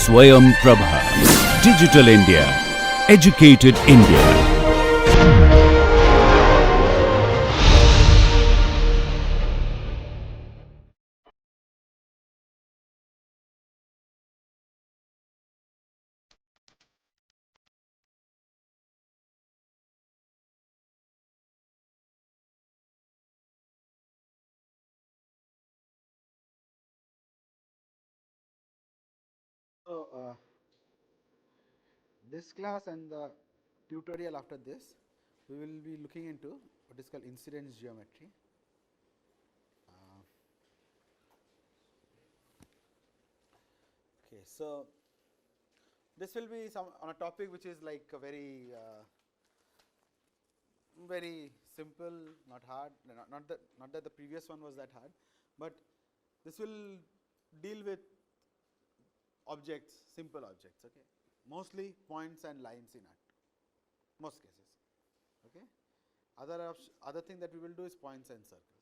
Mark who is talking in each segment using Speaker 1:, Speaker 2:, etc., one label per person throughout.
Speaker 1: Swayam Prabha. Digital India. Educated India.
Speaker 2: So, this class and the tutorial after this, we will be looking into what is called incidence geometry. Okay, so this will be some on a topic which is like a very very simple, not hard. Not that the previous one was that hard, but this will deal with objects, simple objects. Okay, mostly points and lines in art, most cases. Okay, other thing that we will do is points and circles.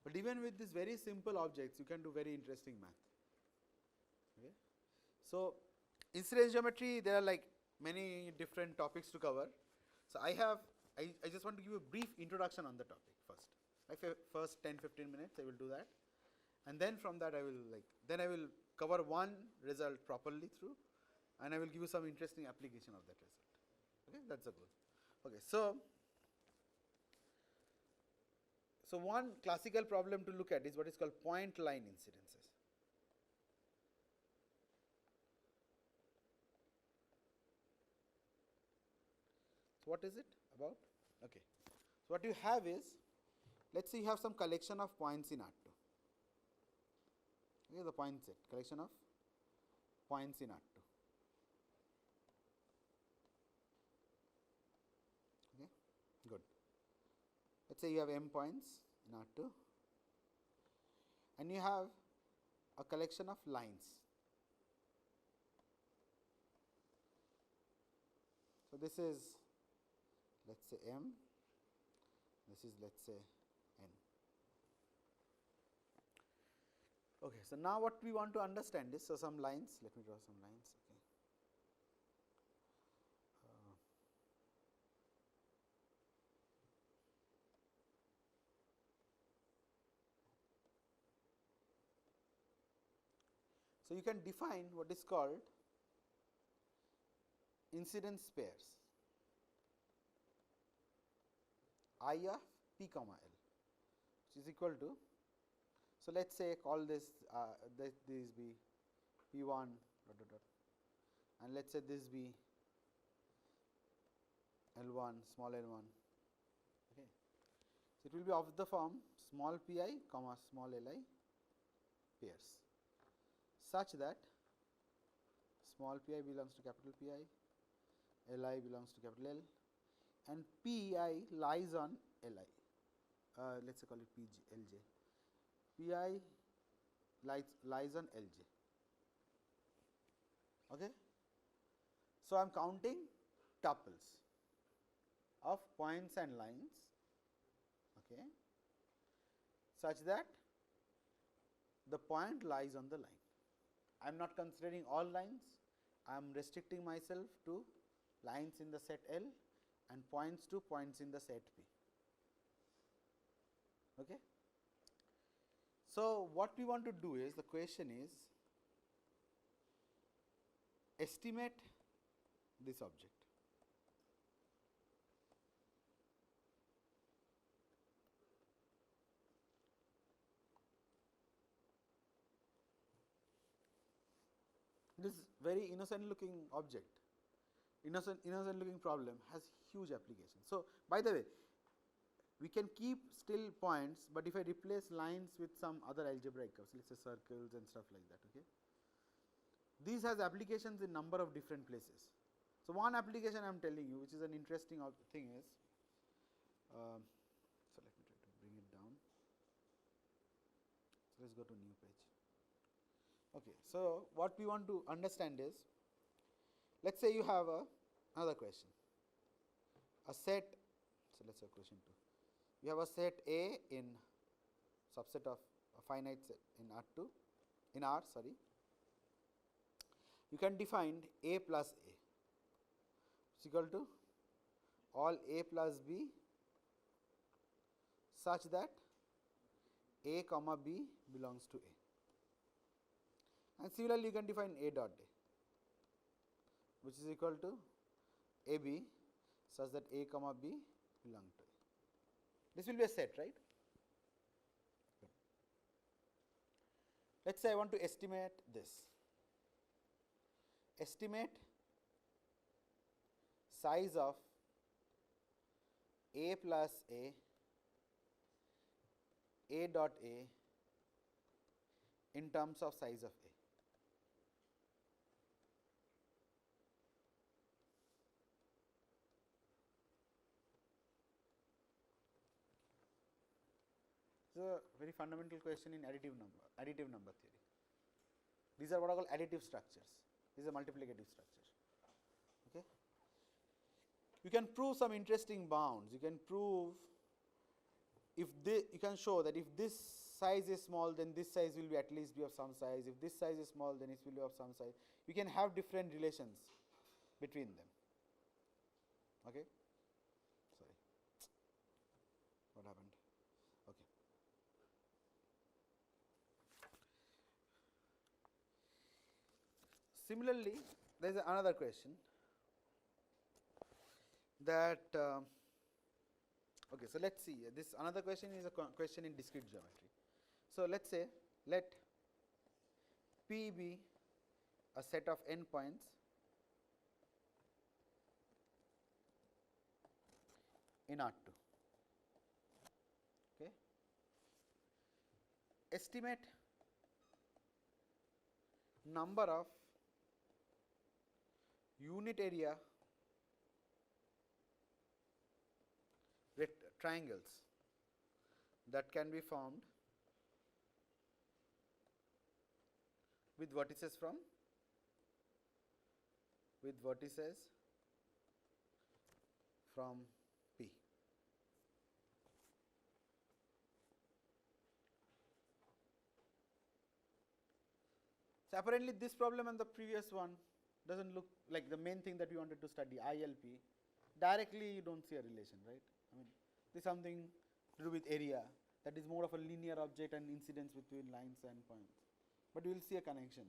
Speaker 2: But even with these very simple objects, you can do very interesting math. Okay. So, incidence geometry, there are like many different topics to cover. So, I just want to give you a brief introduction on the topic first. Like first 10-15 minutes I will do that, and then from that I will cover one result properly through, and I will give you some interesting application of that result. Okay, that's the goal. Okay, so one classical problem to look at is what is called point line incidences. So, what is it about? Okay. So, what you have is, let us say you have some collection of points in R2. Okay, the point set, collection of points in R2. Okay, good. Let us say you have m points in R2 and you have a collection of lines. So, this is, let us say m, this is let us say n. Okay, so now what we want to understand is, so some lines, let me draw some lines. Okay. So, you can define what is called incidence pairs I of p comma l, which is equal to, so let us say call this this be p1 dot dot dot, and let us say this be l1 small l1. Okay. So, it will be of the form small pi comma small li pairs, such that small pi belongs to capital Pi, li belongs to capital L, and pi lies on li. Let us say call it pj lj. Pi lies on lj. Okay. So, I am counting tuples of points and lines, okay, such that the point lies on the line. I am not considering all lines, I am restricting myself to lines in the set L and points to points in the set P. Okay. So, what we want to do is, the question is, estimate this object. This very innocent looking object, innocent looking problem has huge application. So, by the way, we can keep still points, but if I replace lines with some other algebraic curves, let us say circles and stuff like that. Okay. These has applications in number of different places. So, one application I am telling you, which is an interesting thing is, so let me try to bring it down. So, let us go to new page. Okay. So, what we want to understand is, let us say you have another question, a set. So, let us say question 2. You have a set A in subset of a finite set in R2, in R, sorry, you can define A plus A is equal to all A plus B such that A comma B belongs to A. And similarly, you can define A dot A, which is equal to AB such that A comma B belong to A. This will be a set, right? Let us say I want to estimate this. Estimate size of A plus A dot A in terms of size of A. This is a very fundamental question in additive number theory. These are what are called additive structures. This is a multiplicative structure. Okay. You can prove some interesting bounds. You can prove if you can show that if this size is small, then this size will be at least be of some size. If this size is small, then it will be of some size. You can have different relations between them. Okay. Sorry. What happened? Okay. Similarly, there is another question that okay, so let us see, this another question is a question in discrete geometry. So, let us say let P be a set of n points in R2. Okay. Estimate number of unit area triangles that can be formed with vertices from P. So, apparently this problem and the previous one does not look like the main thing that we wanted to study, ILP. Directly you do not see a relation, right? I mean, this is something to do with area, that is more of a linear object and incidence between lines and points. But we will see a connection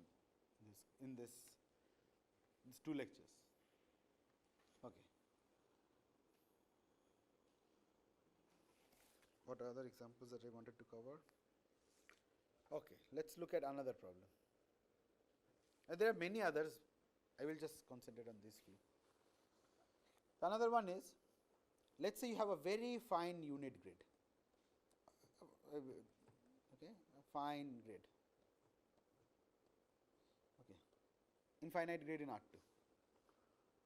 Speaker 2: in these two lectures. Okay. What are other examples that I wanted to cover? Okay, let us look at another problem. There are many others, I will just concentrate on these few. Another one is, let us say you have a very fine unit grid, okay, a fine grid, okay, infinite grid in R2,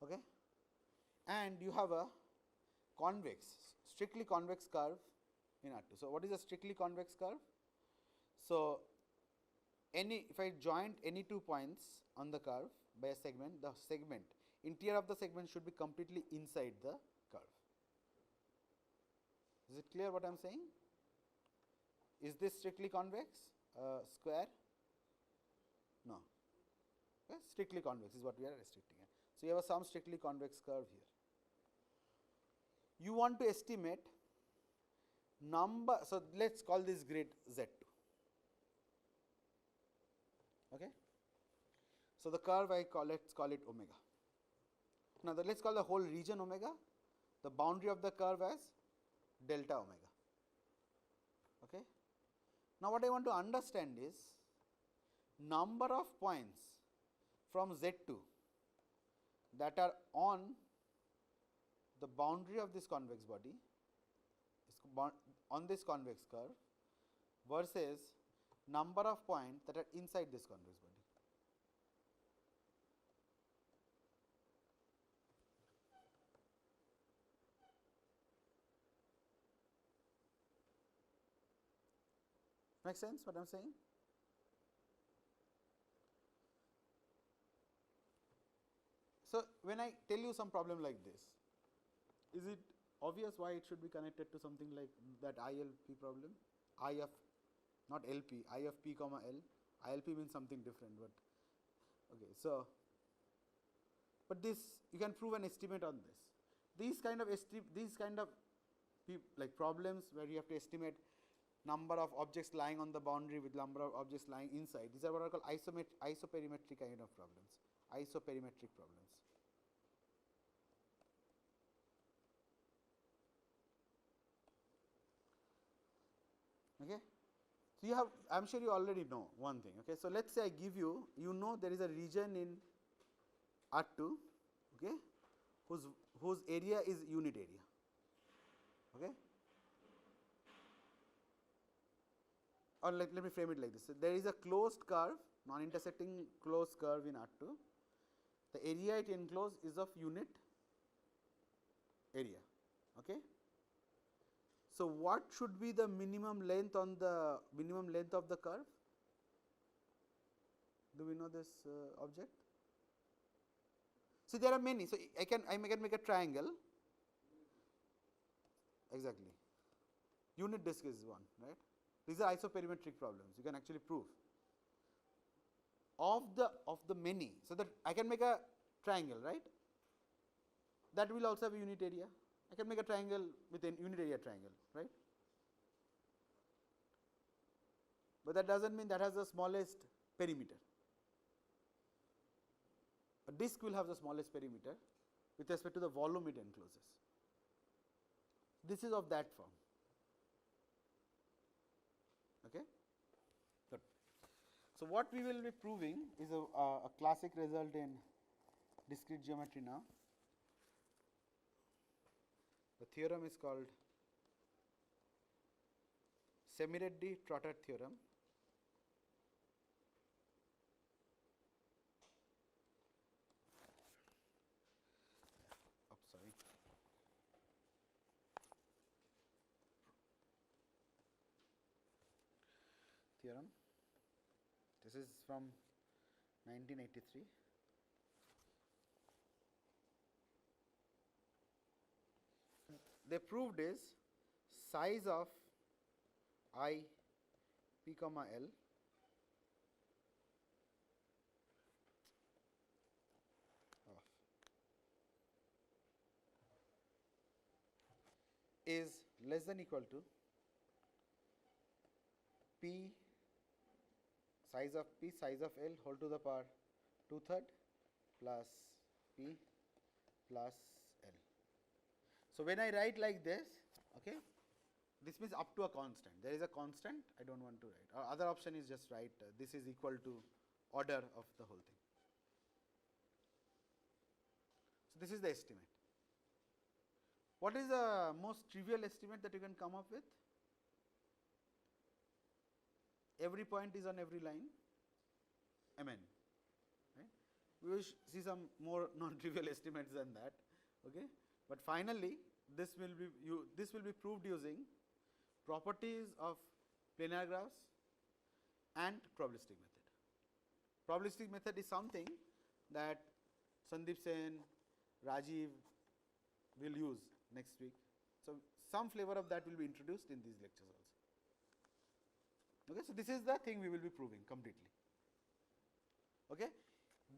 Speaker 2: okay, and you have a strictly convex curve in R2. So, what is a strictly convex curve? So, if I joint any 2 points on the curve by a segment, the interior of the segment should be completely inside the curve. Is it clear what I am saying? Is this strictly convex square? No. Okay. Strictly convex is what we are restricting at. So, you have some strictly convex curve here. You want to estimate number, so let us call this grid Z2. Okay. So, the curve let us call it omega. Now, let us call the whole region omega, the boundary of the curve as delta omega. Okay. Now, what I want to understand is number of points from Z2 that are on the boundary of this convex body, on this convex curve, versus number of points that are inside this convex body. Make sense what I am saying? So, when I tell you some problem like this, is it obvious why it should be connected to something like that ILP problem? Not LP, I of P comma L. ILP means something different, but okay. So, but this you can prove an estimate on this. These kind of like problems where you have to estimate number of objects lying on the boundary with number of objects lying inside, these are what are called isoperimetric kind of problems, isoperimetric problems. Okay. So, you have, I am sure you already know one thing. Okay. So, let us say I give you, there is a region in R2, okay, whose area is unit area. Okay. Or let me frame it like this. So, there is a closed curve, non-intersecting closed curve in R2. The area it encloses is of unit area. Okay. So, what should be the minimum length on the of the curve? Do we know this object? See, there are many. So, I can make a triangle. Exactly. Unit disk is one, right? These are isoperimetric problems. You can actually prove of the many. So, that I can make a triangle, right? That will also have a unit area. I can make a triangle with a unit area triangle, right? But that does not mean that has the smallest perimeter. A disk will have the smallest perimeter with respect to the volume it encloses. This is of that form. Okay. Good. So, what we will be proving is a classic result in discrete geometry now. The theorem is called Semireddy-Trotter theorem. Theorem. This is from 1983. They proved is size of I p comma L is less than equal to p size of p size of L whole to the power 2/3 plus p plus L. So, when I write like this, okay, this means up to a constant. There is a constant, I do not want to write. Other option is just write this is equal to order of the whole thing. So, this is the estimate. What is the most trivial estimate that you can come up with? Every point is on every line, Mn. Right? We will see some more non-trivial estimates than that. Okay? But finally, this will be proved using properties of planar graphs and probabilistic method. Probabilistic method is something that Sandeep Sen, Rajiv will use next week. So, some flavor of that will be introduced in these lectures also. Okay, so, this is the thing we will be proving completely. Okay.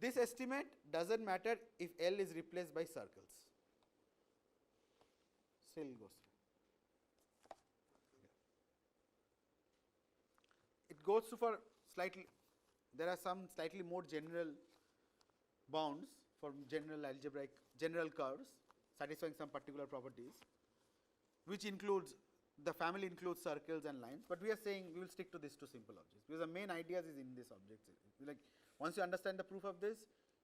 Speaker 2: This estimate does not matter if L is replaced by circles, still goes through. It goes through for slightly, there are some slightly more general bounds for general algebraic, general curves satisfying some particular properties, which includes, the family includes circles and lines, but we are saying we will stick to these two simple objects, because the main ideas is in this objects. Like once you understand the proof of this,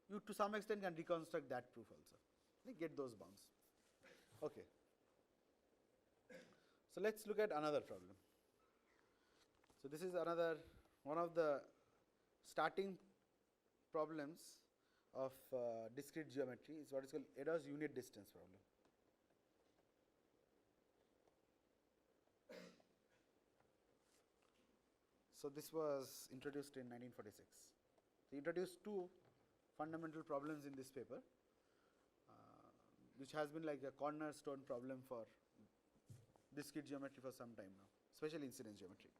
Speaker 2: you to some extent can reconstruct that proof also, like get those bounds. Okay. So, let us look at another problem. So, this is another one of the starting problems of discrete geometry, is what is called Eda's unit distance problem. So, this was introduced in 1946. He introduced two fundamental problems in this paper, which has been like a cornerstone problem for discrete geometry for some time now, especially incidence geometry.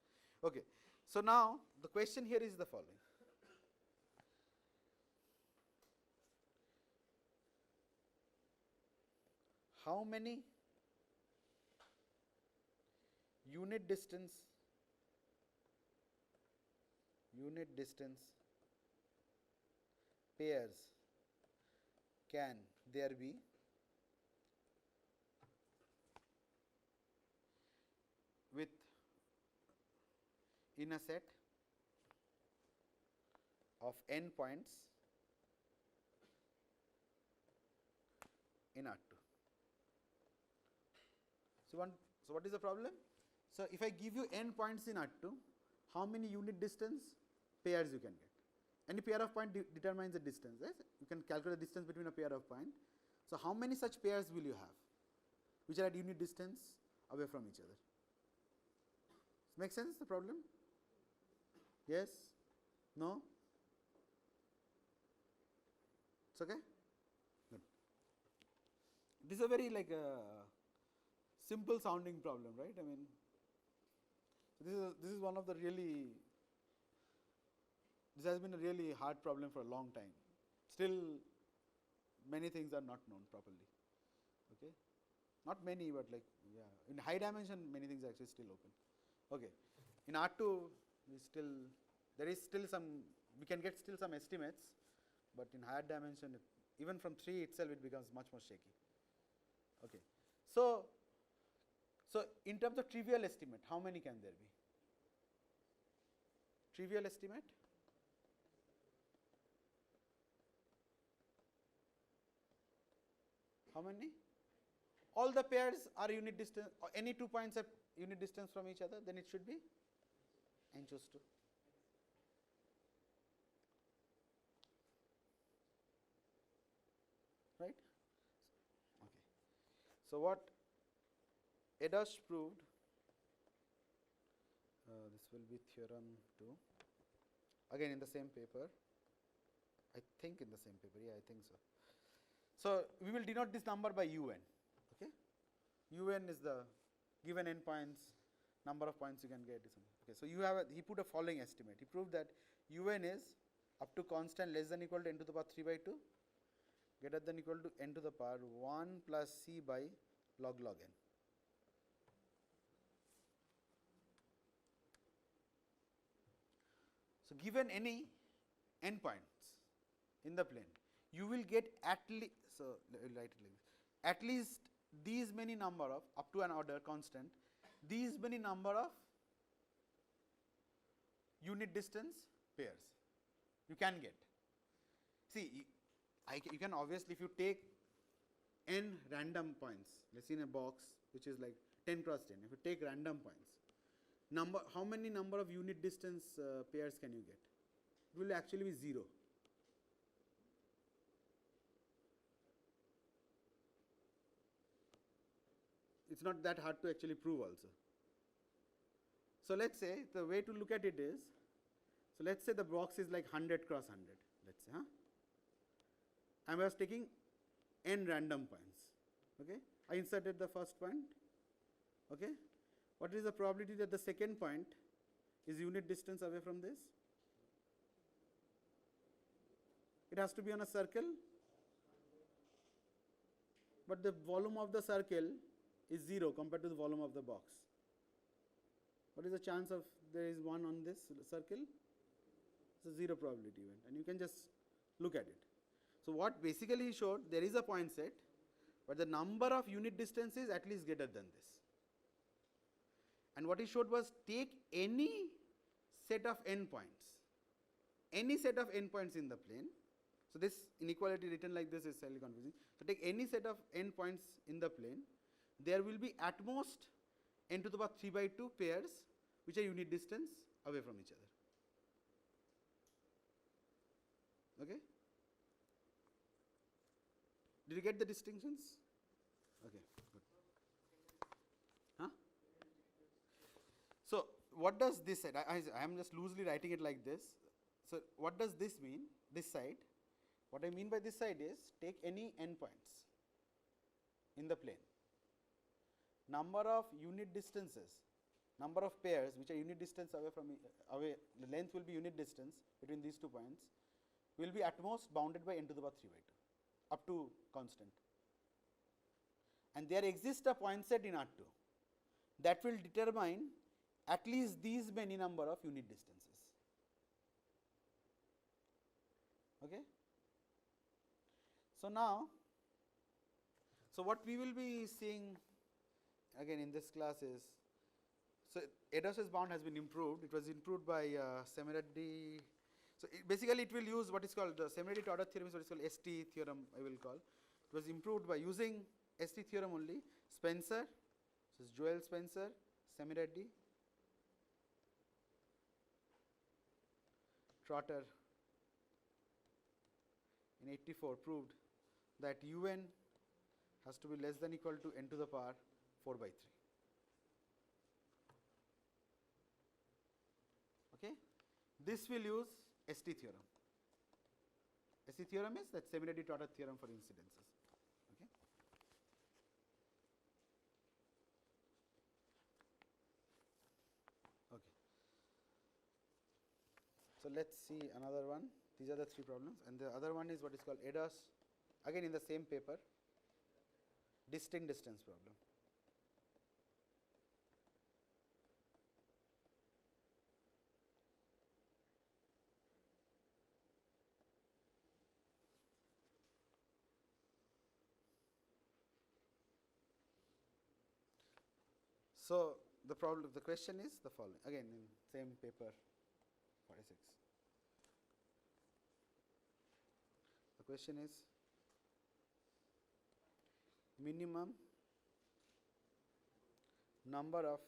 Speaker 2: Okay. So, now the question here is the following. how many unit distance pairs can there be with in a set of n points in R2. So, what is the problem? So, if I give you n points in R2, how many unit distance pairs you can get? Any pair of point determines the distance, right? You can calculate the distance between a pair of point. So, how many such pairs will you have which are at unit distance away from each other? Make sense the problem? Yes? No? It's okay? Good. This is a very like simple sounding problem, right? I mean, this is one of the really, this has been a really hard problem for a long time. Still many things are not known properly, okay? Not many, but like, yeah, in high dimension many things are actually still open. Okay, in R2 there is still some, we can get still some estimates, but in higher dimension even from 3 itself it becomes much more shaky. Okay, so in terms of trivial estimate, how many can there be? Trivial estimate? How many? All the pairs are unit distance, or any 2 points are unit distance from each other, then it should be n choose 2. Right? Okay. So, what Edash proved, this will be theorem 2, again in the same paper, I think in the same paper, yeah, I think so. So, we will denote this number by un, okay. Un is the given n points, number of points you can get. Okay, so you have he put a following estimate. He proved that un is up to constant less than equal to n to the power 3 by 2, greater than equal to n to the power 1 plus c by log n. So, given any n points in the plane, you will get at least, so let me write it like this, at least these many number of, up to an order constant, these many number of unit distance pairs you can get. See, you can obviously, if you take n random points, let us see in a box which is like 10 cross 10, if you take random points, how many number of unit distance pairs can you get? It will actually be 0. It is not that hard to actually prove also. So, let us say the way to look at it is, so let us say the box is like 100 cross 100, let us say, I was taking n random points, okay. I inserted the first point, okay. What is the probability that the second point is unit distance away from this? It has to be on a circle, but the volume of the circle is 0 compared to the volume of the box. What is the chance of there is 1 on this circle? It's a 0 probability event, and you can just look at it. So, what basically he showed, there is a point set, but the number of unit distance is at least greater than this. And what he showed was, take any set of n points, any set of n points in the plane. So, this inequality written like this is slightly confusing. So, take any set of n points in the plane, there will be at most n to the power 3 by 2 pairs which are unit distance away from each other. Okay? Did you get the distinctions? Okay, good. Huh? So, what does this side? I am just loosely writing it like this. So, what does this mean? This side. What I mean by this side is, take any n points in the plane. Number of unit distances, number of pairs which are unit distance away from the length will be unit distance between these 2 points, will be at most bounded by n to the power 3 by 2 up to constant. and there exists a point set in R2 that will determine at least these many number of unit distances. Okay. So, now, so what we will be seeing again in this class is, so Edos's bound has been improved. It was improved by Semiraddi. So, basically it will use what is called the Semiraddi-Toddard theorem is what is called ST theorem I will call. It was improved by using ST theorem only. Spencer, this is Joel Spencer, Semiraddi, Trotter in 84 proved that UN has to be less than equal to n to the power 4 by 3. Okay. This will use ST theorem. ST theorem is that Semiraddi-Toddard theorem for incidences. Okay. Okay. So, let us see another one. These are the 3 problems, and the other one is what is called Edos, again in the same paper, distinct distance problem. So, the question is the following, again in same paper 46. The question is minimum number of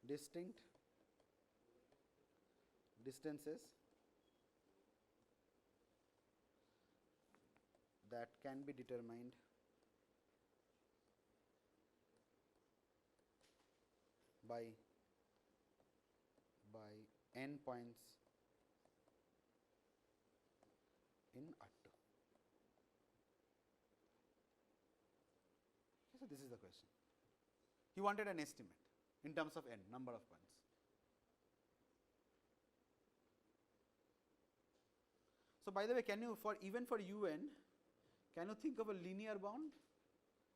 Speaker 2: distinct distances that can be determined by n points in R2. So, this is the question. He wanted an estimate in terms of n, number of points. So, by the way, can you even for UN, can you think of a linear bound,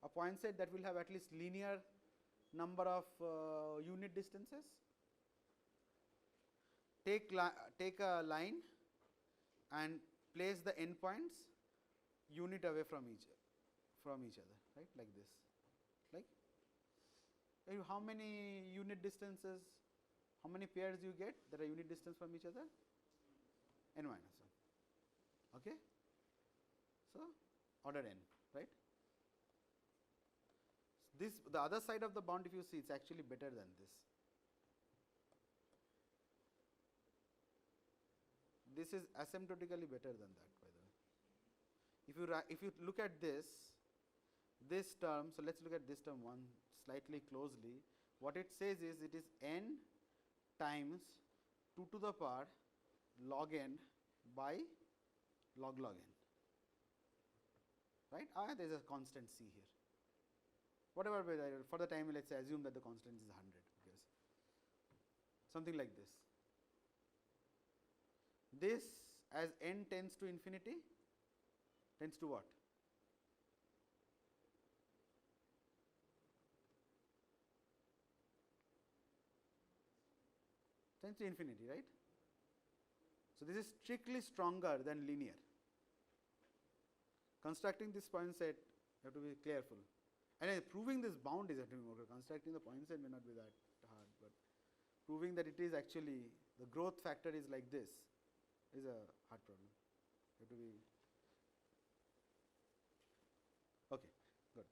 Speaker 2: a point set that will have at least linear number of unit distances? Take a line and place the endpoints unit away from each other, right, like this, like how many unit distances, how many pairs you get that are unit distance from each other? N minus 1. Okay. So, order n, right. This, the other side of the bound, if you see, it is actually better than this. This is asymptotically better than that, by the way. If you look at this term, so let us look at this term one slightly closely. What it says is it is n times 2 to the power log n by log n, right. There is a constant c here. Whatever, for the time, let us say assume that the constant is 100, because something like this. This, as n tends to infinity, tends to what? Tends to infinity, right. So, this is strictly stronger than linear. Constructing this point set, you have to be careful. And proving this bound is actually more. Constructing the point set may not be that hard, but proving that it is actually the growth factor is like this is a hard problem. You have to be okay. Good.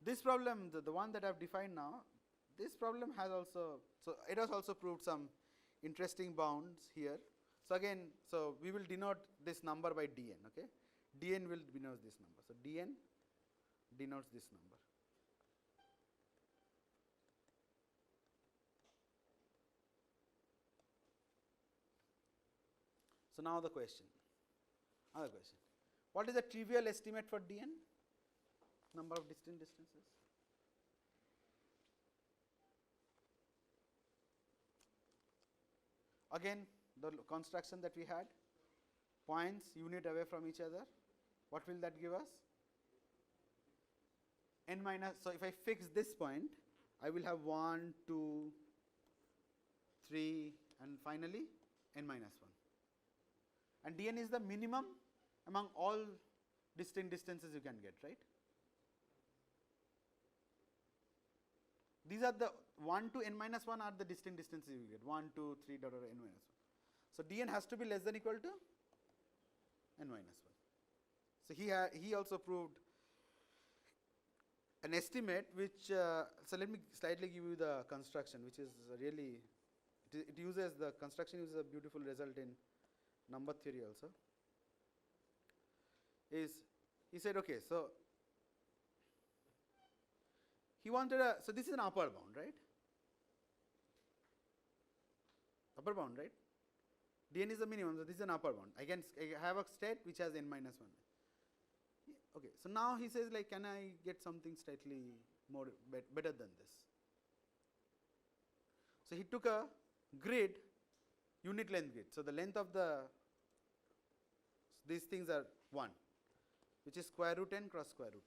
Speaker 2: This problem, the one that I have defined now, this problem has also, so it has also proved some interesting bounds here. So, again, so we will denote this number by dn. Okay, dn will denote this number. So, dn denotes this number. So, now the question, another question, what is the trivial estimate for dn, number of distinct distances? Again, the construction that we had, points unit away from each other, what will that give us? N minus, so if I fix this point, I will have 1, 2, 3 and finally n minus 1. And dn is the minimum among all distinct distances you can get, right? These are the 1 to n minus 1 are the distinct distances you get, 1, 2, 3 dot n minus 1. So dn has to be less than equal to n minus 1. So he also proved an estimate which, so let me slightly give you the construction, which is really, it uses, the construction uses a beautiful result in number theory also. Is, he said, okay, so he wanted a, so this is an upper bound, right? Upper bound, right? dn is the minimum, so this is an upper bound. I have a state which has n minus 1. Okay, so now he says, like, can I get something slightly more better than this? So he took a grid, unit length grid. So the length of these things are 1, which is square root n cross square root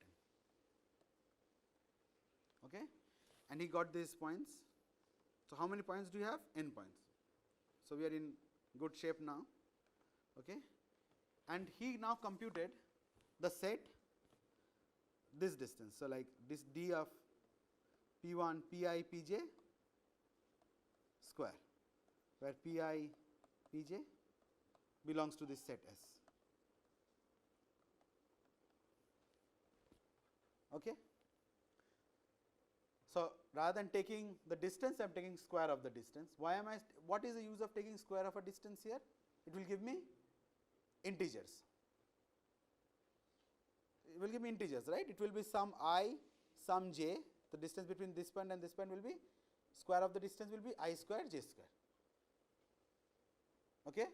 Speaker 2: n. Okay, and he got these points. So how many points do you have? N points. So we are in good shape now. Okay, and he now computed the set, this distance. So like this d of p1 pi pj square, where pi pj belongs to this set S. Okay. So rather than taking the distance, I am taking square of the distance. Why am I? What is the use of taking square of a distance here? It will give me integers. It will give me integers, right? It will be some I, some j. The distance between this point and this point will be, square of the distance will be I square j square. Okay.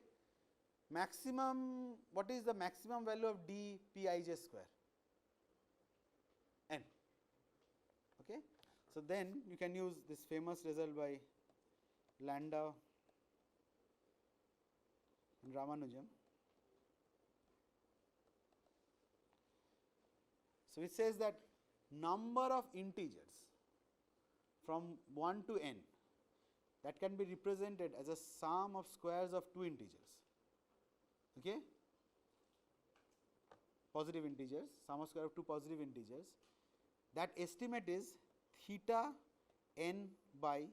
Speaker 2: Maximum, what is the maximum value of d pi j square? N. Okay. So then you can use this famous result by Landau and Ramanujan. So it says that number of integers from 1 to n that can be represented as a sum of squares of two integers. Okay, positive integers, sum of square of two positive integers. That estimate is theta n by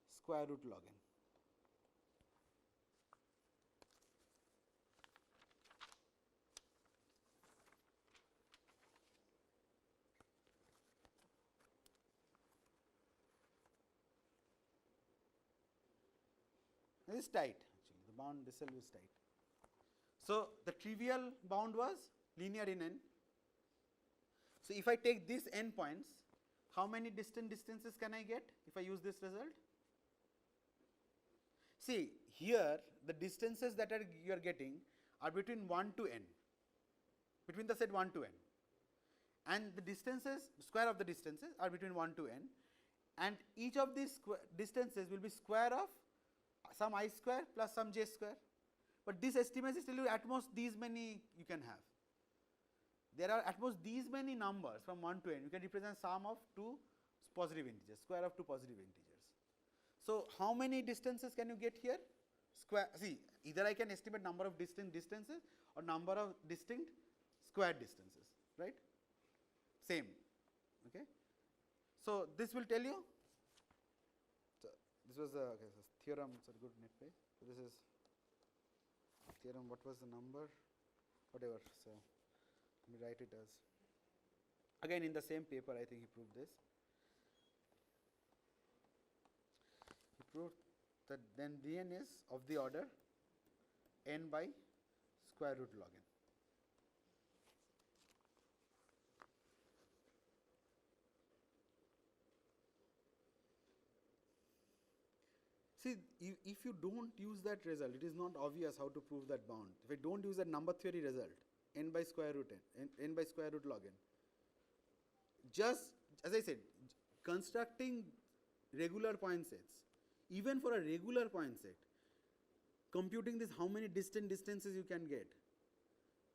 Speaker 2: square root log n. This is tight, actually, the bound this cell is tight. So the trivial bound was linear in n. So if I take these n points, how many distant distances can I get if I use this result? See, here the distances that you are getting are between 1 to n, between the set 1 to n, and the distances, square of the distances are between 1 to n, and each of these distances will be square of some I square plus some j square. But this estimate is still at most these many you can have. There are at most these many numbers from 1 to n. You can represent sum of two positive integers, square of two positive integers. So how many distances can you get here? Square. See, either I can estimate number of distinct distances or number of distinct square distances, right? Same. Okay. So this will tell you. So this was a theorem. It's a good net page. So this is theorem. What was the number? Whatever. So let me write it as, again in the same paper, I think he proved this. He proved that then dn is of the order n by square root log n. See, if you don't use that result, it is not obvious how to prove that bound. If I don't use that number theory result, n by square root n, n by square root log n, just as I said, constructing regular point sets, even for a regular point set, computing this how many distant distances you can get,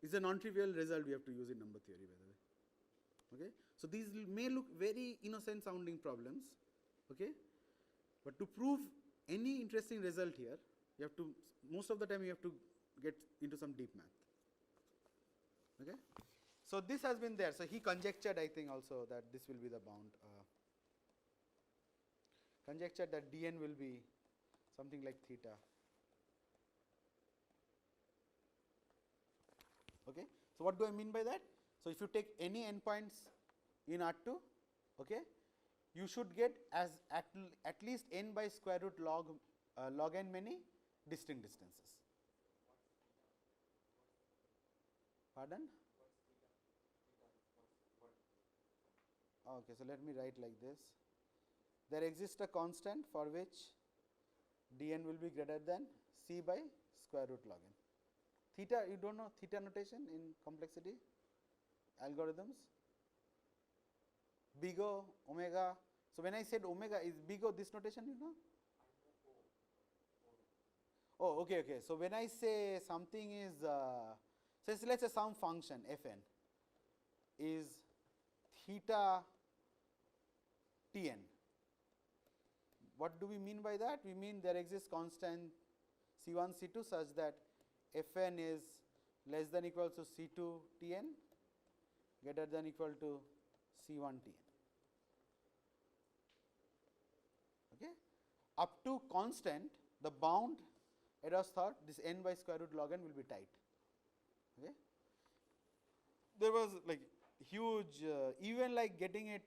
Speaker 2: is a non-trivial result we have to use in number theory, by the way. Okay. So, these may look very innocent sounding problems, okay, but to prove any interesting result here, you have to, most of the time you have to get into some deep math. Okay. So, this has been there. So, he conjectured, I think also, that this will be the bound, conjectured that dn will be something like theta. Okay. So, what do I mean by that? So, if you take any endpoints in R2, okay, you should get as at least n by square root log n many distinct distances. Pardon? Okay, so let me write like this. There exists a constant for which dn will be greater than c by square root log n. Theta, you don't know theta notation in complexity algorithms? Big O, omega. So, when I said omega, is big O this notation, you know? Oh, okay, okay. So, when I say something is, so let us say some function fn is theta Tn. What do we mean by that? We mean there exists constant C1, C2 such that Fn is less than equal to C2 Tn greater than equal to C1 Tn. Okay. Up to constant, the bound, it was thought this n by square root log n will be tight. Okay. There was like huge, even like getting it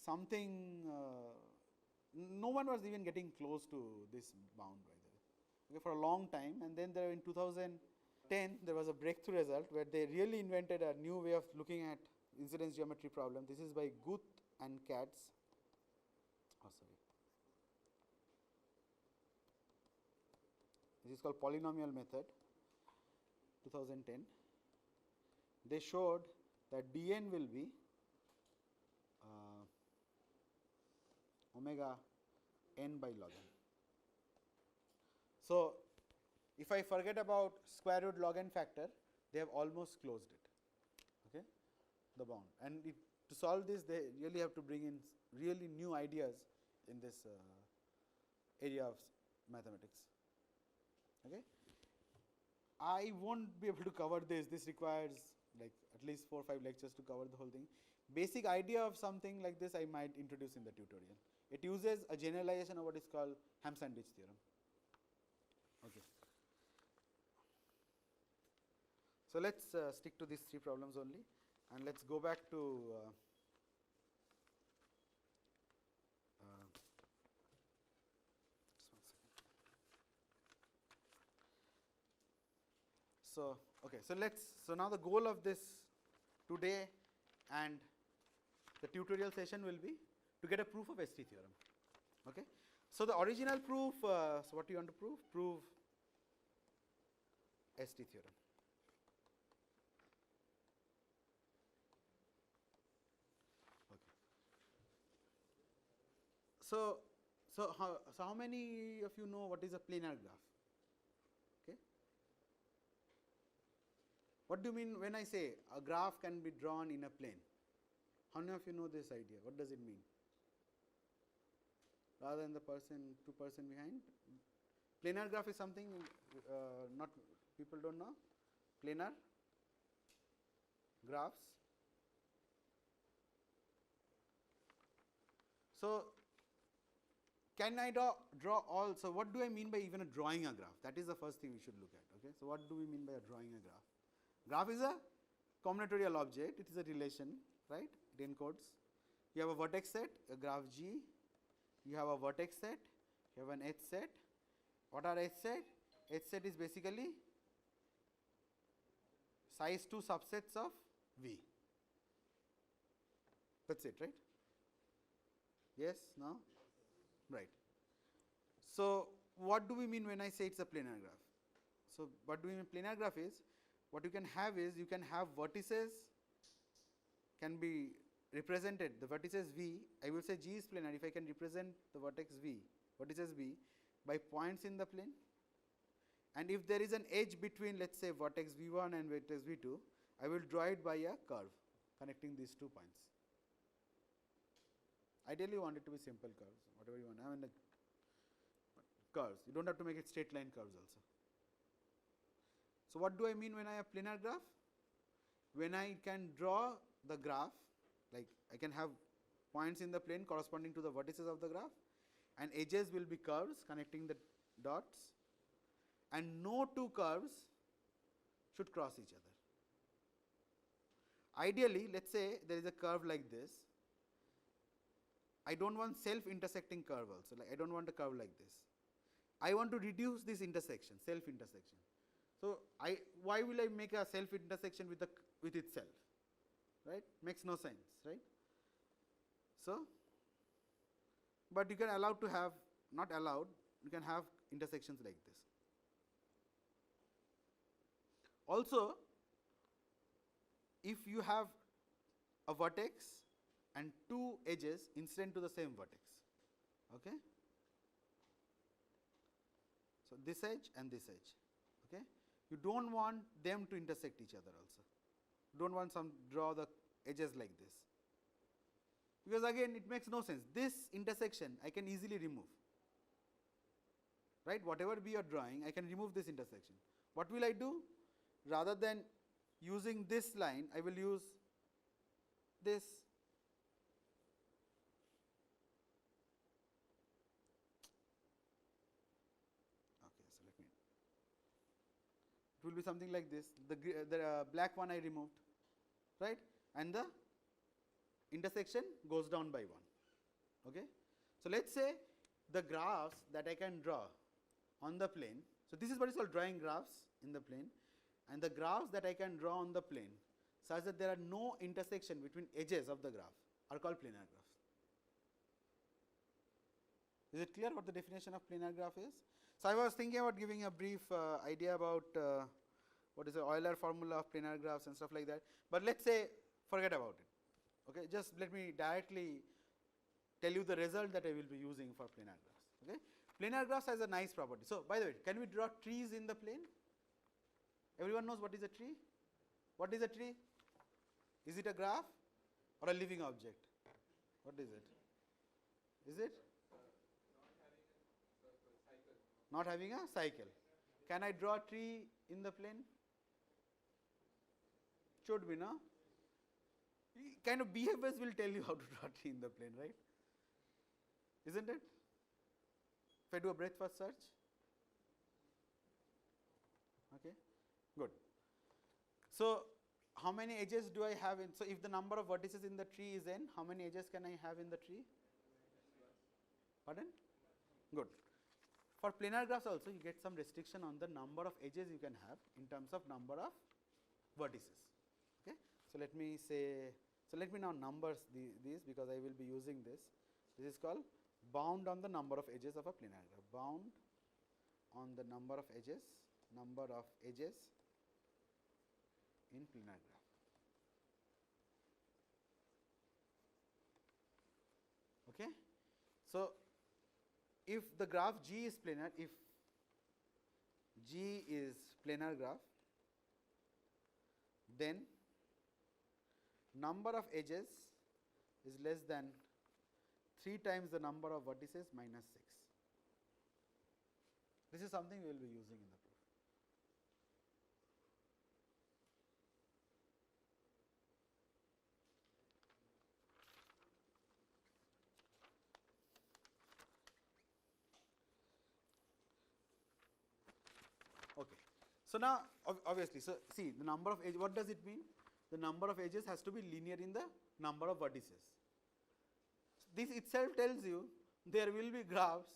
Speaker 2: something, no one was even getting close to this bound, by the way, okay, for a long time. And then there in 2010 there was a breakthrough result where they really invented a new way of looking at incidence geometry problem. This is by Guth and Katz. Oh, sorry. This is called polynomial method, 2010. They showed that dn will be omega n by log n. So, if I forget about square root log n factor, they have almost closed it, okay, the bound. And to solve this, they really have to bring in really new ideas in this area of mathematics. Okay. I won't be able to cover this. This requires like at least 4 or 5 lectures to cover the whole thing. Basic idea of something like this I might introduce in the tutorial. It uses a generalization of what is called Ham-Sandwich theorem. Okay. So, let us stick to these 3 problems only, and let us go back to so, okay. So, so now the goal of this today and the tutorial session will be to get a proof of ST theorem. Okay. So, the original proof, so what do you want to prove? Prove ST theorem. Okay. So how many of you know what is a planar graph? Okay. What do you mean when I say a graph can be drawn in a plane? How many of you know this idea? What does it mean? Rather than the two person behind. Planar graph is something not people don't know. Planar graphs. So, can I draw all? So, what do I mean by even a drawing a graph? That is the first thing we should look at. Okay. So, what do we mean by drawing a graph? Graph is a combinatorial object. It is a relation, right? It encodes. You have a vertex set, a graph G. You have a vertex set, you have an H set. What are H set? H set is basically size 2 subsets of V. That is it, right? Yes, no? Right. So, what do we mean when I say it is a planar graph? So, what do we mean planar graph is, what you can have is, you can have vertices can be represented, the vertices V, I will say G is planar if I can represent the vertex V, vertices V by points in the plane, and if there is an edge between, let us say, vertex V1 and vertex V2, I will draw it by a curve connecting these 2 points. Ideally, you want it to be simple curves, whatever you want. I mean, curves. You don't have to make it straight line curves also. So, what do I mean when I have planar graph? When I can draw the graph, like I can have points in the plane corresponding to the vertices of the graph, and edges will be curves connecting the dots, and no two curves should cross each other. Ideally, let us say there is a curve like this. I do not want self intersecting curve also, like I do not want a curve like this. I want to reduce this intersection, self intersection. So, why will I make a self intersection with itself, right? Makes no sense, right? So, but you can allow to have, not allowed, you can have intersections like this. Also, if you have a vertex and 2 edges incident to the same vertex, okay? So, this edge and this edge, okay? You do not want them to intersect each other also. Do not want draw the edges like this, because again it makes no sense. This intersection I can easily remove, right? Whatever we are drawing, I can remove this intersection. What will I do? Rather than using this line, I will use this. Okay, so let me. It will be something like this. The black one I removed, right? And the intersection goes down by 1. Okay. So, let us say the graphs that I can draw on the plane. So, this is what is called drawing graphs in the plane, and the graphs that I can draw on the plane such that there are no intersection between edges of the graph are called planar graphs. Is it clear what the definition of planar graph is? So, I was thinking about giving a brief idea about what is the Euler formula of planar graphs and stuff like that, but let us say forget about it. Okay, just let me directly tell you the result that I will be using for planar graphs. Okay, planar graphs has a nice property. So, by the way, can we draw trees in the plane? Everyone knows what is a tree? What is a tree? Is it a graph or a living object? What is it? Is it? Not having a cycle. Can I draw a tree in the plane? Should be, no? Kind of behaviors will tell you how to draw a tree in the plane, right? Isn't it? If I do a breadth first search, okay, good. So, how many edges do I have in? So, if the number of vertices in the tree is n, how many edges can I have in the tree? Pardon? Good. For planar graphs also, you get some restriction on the number of edges you can have in terms of number of vertices. Okay. So, let me say, so let me now numbers these because I will be using this. This is called bound on the number of edges of a planar graph. Bound on the number of edges in planar graph. Okay. So, if the graph G is planar, if G is planar graph, then number of edges is less than 3 times the number of vertices minus 6. This is something we will be using in the proof. Okay. So, now obviously, so see the number of edges, what does it mean? The number of edges has to be linear in the number of vertices. This itself tells you there will be graphs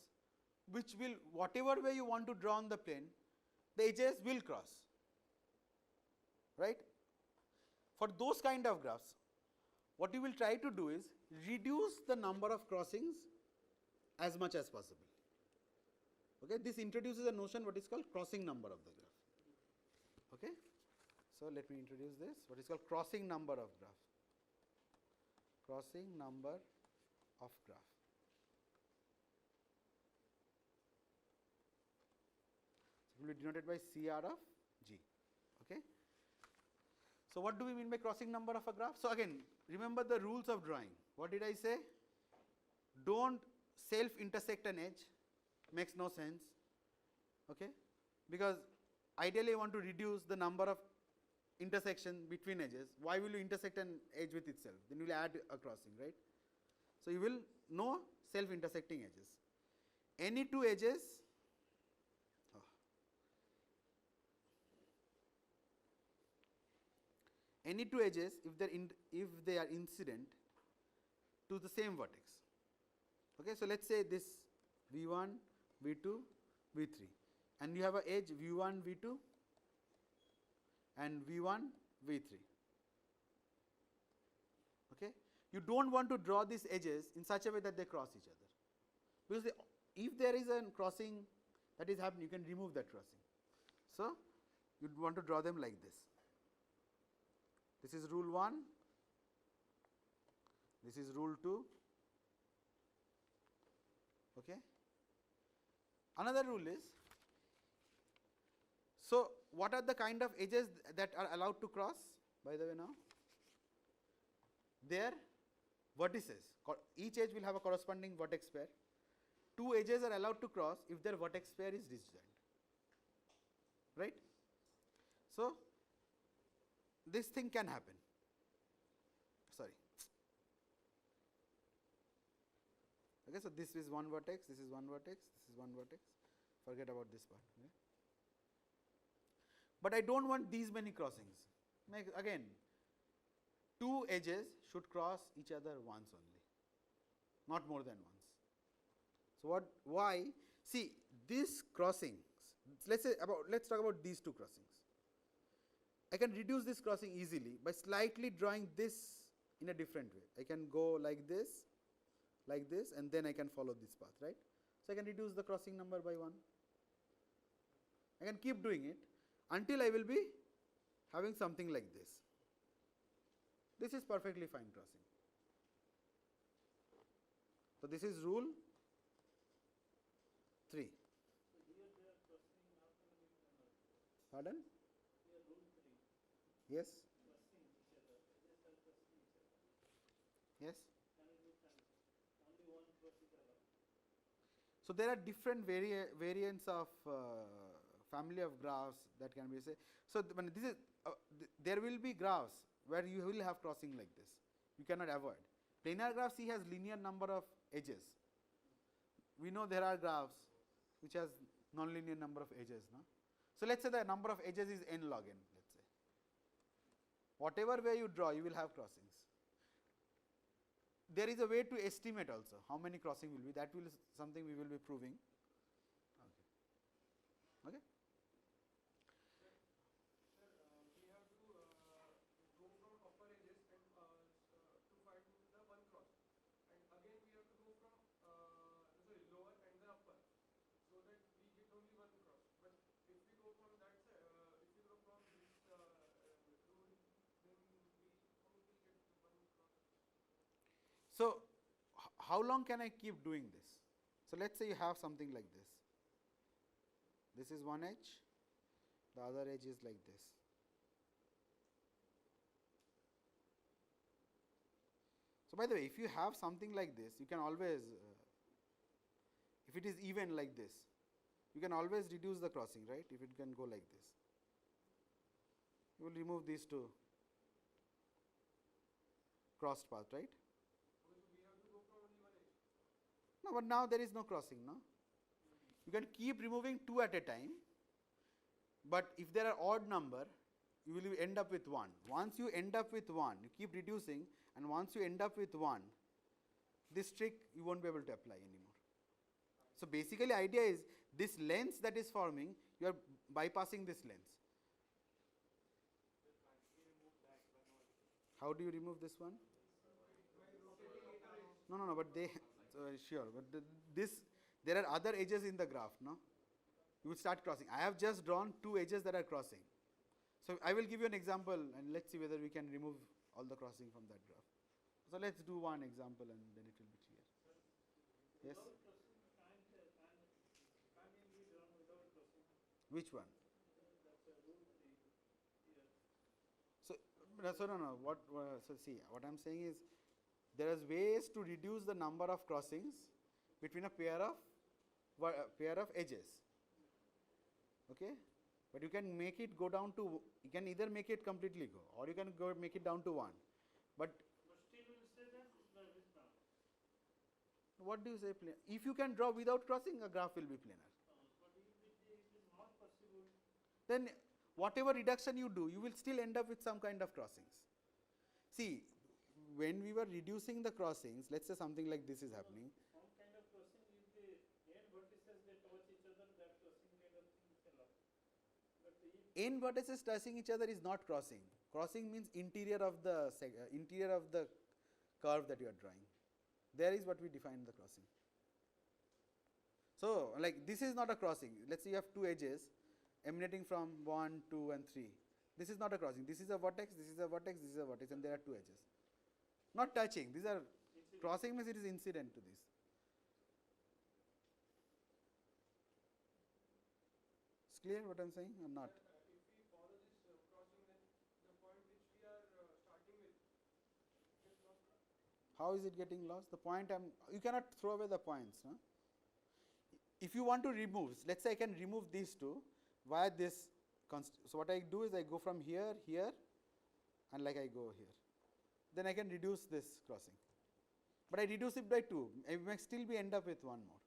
Speaker 2: which will, whatever way you want to draw on the plane, the edges will cross, right. For those kind of graphs, what you will try to do is reduce the number of crossings as much as possible. Okay. This introduces a notion what is called crossing number of the graph. Okay. So, let me introduce this, what is called crossing number of graph. Crossing number of graph. will be denoted by CR of G. Okay. So, what do we mean by crossing number of a graph? So, again remember the rules of drawing. What did I say? Do not self intersect an edge, makes no sense, okay, because ideally you want to reduce the number of intersection between edges. Why will you intersect an edge with itself? Then you will add a crossing, right. So, you will know self intersecting edges. Any two edges, any two edges if they are incident to the same vertex. Okay, so let us say this V1, V2, V3, and you have a edge V1, V2 and V1, V3. Okay, you do not want to draw these edges in such a way that they cross each other, because if there is a crossing that is happening, you can remove that crossing. So, you want to draw them like this. This is rule 1, this is rule 2. Okay. Another rule is, so what are the kind of edges that are allowed to cross, by the way now? Their vertices, each edge will have a corresponding vertex pair. Two edges are allowed to cross if their vertex pair is disjoint, right. So, this thing can happen, sorry. Okay, so this is one vertex, this is one vertex, this is one vertex, forget about this part. Okay. But I do not want these many crossings. Again, two edges should cross each other once only, not more than once. So, why? See, these crossings, let us talk about these two crossings. I can reduce this crossing easily by slightly drawing this in a different way. I can go like this, and then I can follow this path, right. So, I can reduce the crossing number by 1. I can keep doing it until I will be having something like this. This is perfectly fine crossing. So, this is rule 3. Pardon? Yes. Yes. So, there are different variants of family of graphs that can be said. So, this is there will be graphs where you will have crossing like this, you cannot avoid. Planar graph C has linear number of edges. We know there are graphs which has nonlinear number of edges. No? So, let us say the number of edges is n log n, let us say. Whatever way you draw, you will have crossings. There is a way to estimate also how many crossing will be, that will something we will be proving. Okay. Okay.
Speaker 3: We have to go from upper edges and to find the one cross, and again we have to go from lower and then upper, so that we get only one cross. But if we go from that side, if we go from this rule, then we only get one cross.
Speaker 2: So, how long can I keep doing this? So, let us say you have something like this. This is one edge, the other edge is like this. So, by the way, if you have something like this, you can always, if it is even like this, you can always reduce the crossing, right, if it can go like this. You will remove these two crossed path, right.
Speaker 3: We have to go from only one edge.
Speaker 2: No, but now there is no crossing, no. You can keep removing 2 at a time, but if there are odd number, you will end up with 1. Once you end up with 1, you keep reducing, and once you end up with 1, this trick you will not be able to apply anymore. So, basically idea is this lens that is forming, you are bypassing this lens. How do you remove this one? No, but they, sure, but there are other edges in the graph, no? You will start crossing. I have just drawn 2 edges that are crossing. So, I will give you an example and let us see whether we can remove all the crossing from that graph. So, let us do one example and then it will be clear. Yes? Which one? So no. So see, what I'm saying is there is ways to reduce the number of crossings between a pair of edges. Okay, but you can make it go down to. You can either make it completely go, or you can make it down to 1. But
Speaker 4: still will say that the is not.
Speaker 2: what do you say? If you can draw without crossing, a graph will be planar.
Speaker 4: But if it is not possible,
Speaker 2: Then whatever reduction you do, you will still end up with some kind of crossings. See, when we were reducing the crossings, let's say something like this is happening.
Speaker 4: some kind of crossing, if the n vertices they touch each other, that crossing kind of thing is allowed. But if
Speaker 2: N vertices touching each other is not crossing. Crossing means interior of the curve that you are drawing. There is what we define the crossing. So, like this is not a crossing. Let's say you have two edges emanating from 1, 2 and 3. This is not a crossing. This is a vertex, this is a vertex, this is a vertex, and there are two edges. Not touching. These are crossing means it is incident to this. It's clear what I'm saying or not?
Speaker 3: If we follow this crossing, then the point which we are starting with gets lost.
Speaker 2: How is it getting lost? The point you cannot throw away the points. No? If you want to remove, let's say I can remove these two via this. So what I do is I go from here, and like I go here. Then I can reduce this crossing. But I reduce it by 2. I may still be end up with 1 more.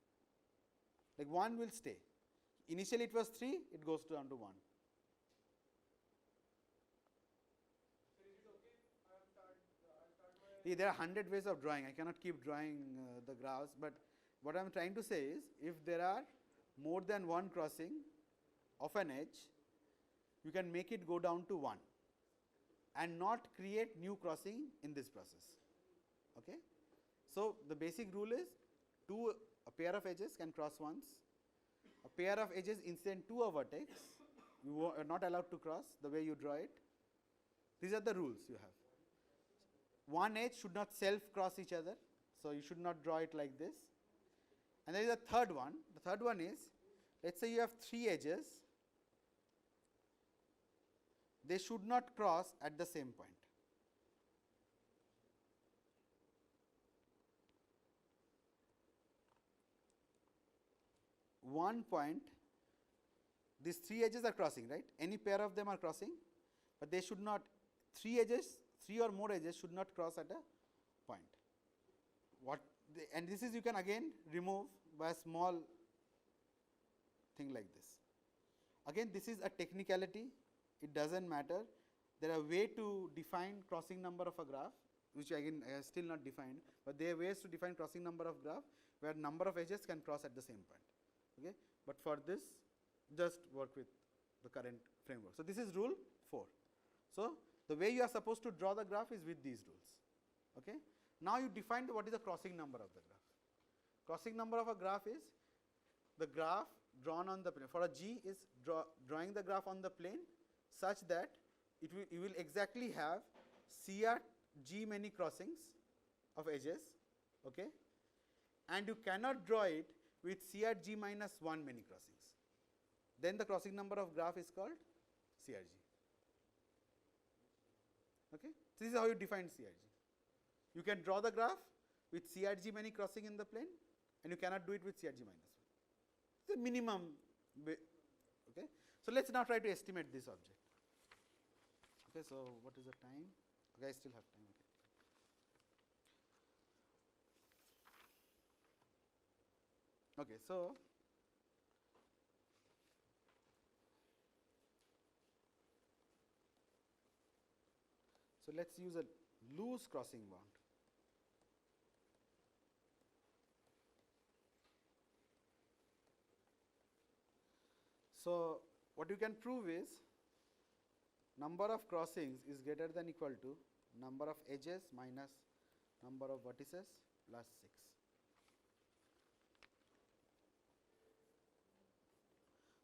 Speaker 2: Like 1 will stay. Initially it was 3, it goes down to 1.
Speaker 3: So is it okay? I'll start my.
Speaker 2: See, there are 100 ways of drawing. I cannot keep drawing the graphs, but what I am trying to say is if there are more than one crossing of an edge, you can make it go down to 1 and not create new crossing in this process. Okay? So, the basic rule is a pair of edges can cross once, a pair of edges incident to a vertex, you are not allowed to cross the way you draw it. These are the rules you have. One edge should not self cross each other, so you should not draw it like this. And there is a third one. The third one is, let's say you have 3 edges, they should not cross at the same point. One point, these 3 edges are crossing, right? Any pair of them are crossing, but they should not, 3 or more edges should not cross at a point. And this is you can again remove by a small thing like this. Again, this is a technicality, it does not matter. There are ways to define crossing number of a graph, which again I have still not defined, but there are ways to define crossing number of graph where number of edges can cross at the same point. Okay? But for this, just work with the current framework. So, this is rule 4. So, the way you are supposed to draw the graph is with these rules. Okay? Now, you define what is the crossing number of the graph. Crossing number of a graph is the graph drawn on the plane. For a G is drawing the graph on the plane such that you will exactly have CR G many crossings of edges, okay? And you cannot draw it with CR G minus 1 many crossings. Then the crossing number of graph is called CRG. Okay? So, this is how you define CRG. You can draw the graph with CRG many crossing in the plane, and you cannot do it with CRG minus 1. It's a minimum way. Okay? So, let us now try to estimate this object. Okay, so what is the time? Okay, I still have time. Okay. Okay, so let's use a loose crossing bound. So, what you can prove is number of crossings is greater than equal to number of edges minus number of vertices plus 6.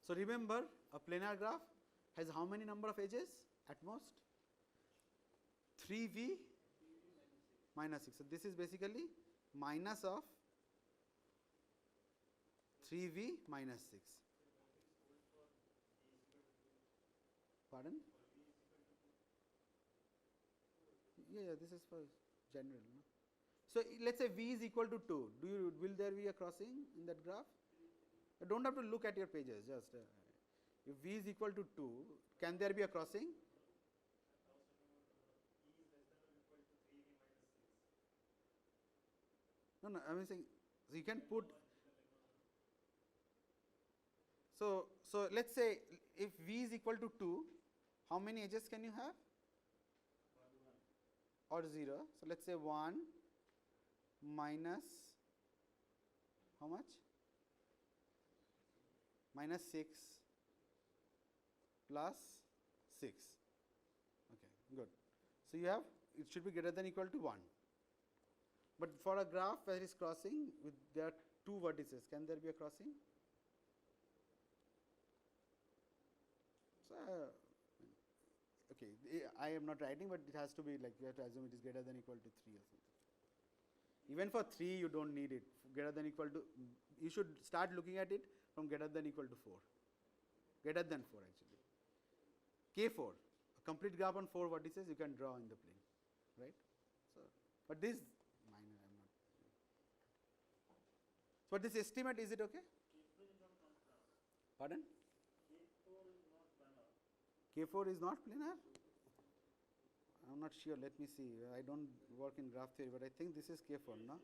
Speaker 2: So, remember a planar graph has how many number of edges at most? 3v minus 6. So, this is basically minus of 3v minus 6. Pardon? Yeah, this is for general. No? So let's say V is equal to 2. Will there be a crossing in that graph? You don't have to look at your pages. Just if V is equal to 2, can there be a crossing? No, I mean saying, so you can put. So let's say if V is equal to 2, how many edges can you have? Or 0. So let's say 1 minus how much? Minus 6 plus 6. Okay, good. So you have, it should be greater than or equal to 1. But for a graph where it is crossing with there are 2 vertices, can there be a crossing? So okay, I am not writing, but it has to be like you have to assume it is greater than or equal to 3 or something. Even for 3 you don't need it. Greater than or equal to, you should start looking at it from greater than or equal to 4. Greater than 4 actually. K4, a complete graph on 4 vertices you can draw in the plane, right? So, but this minor I am not. So, but this estimate, is it okay? Pardon? K4 is not planar? I am not sure, let me see. I don't work in graph theory, but I think this is K4, no?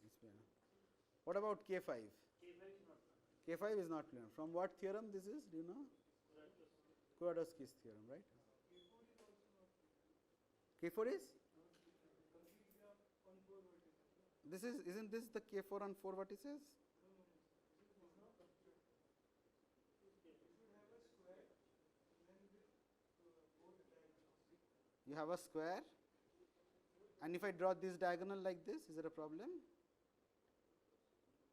Speaker 2: It's planar. What about K5? K5 is not planar. From what theorem this is? Do you know? Kuratowski's theorem, right? K4 is? This is, isn't this the K4 on 4 vertices? You have a square, and if I draw this diagonal like this, is there a problem?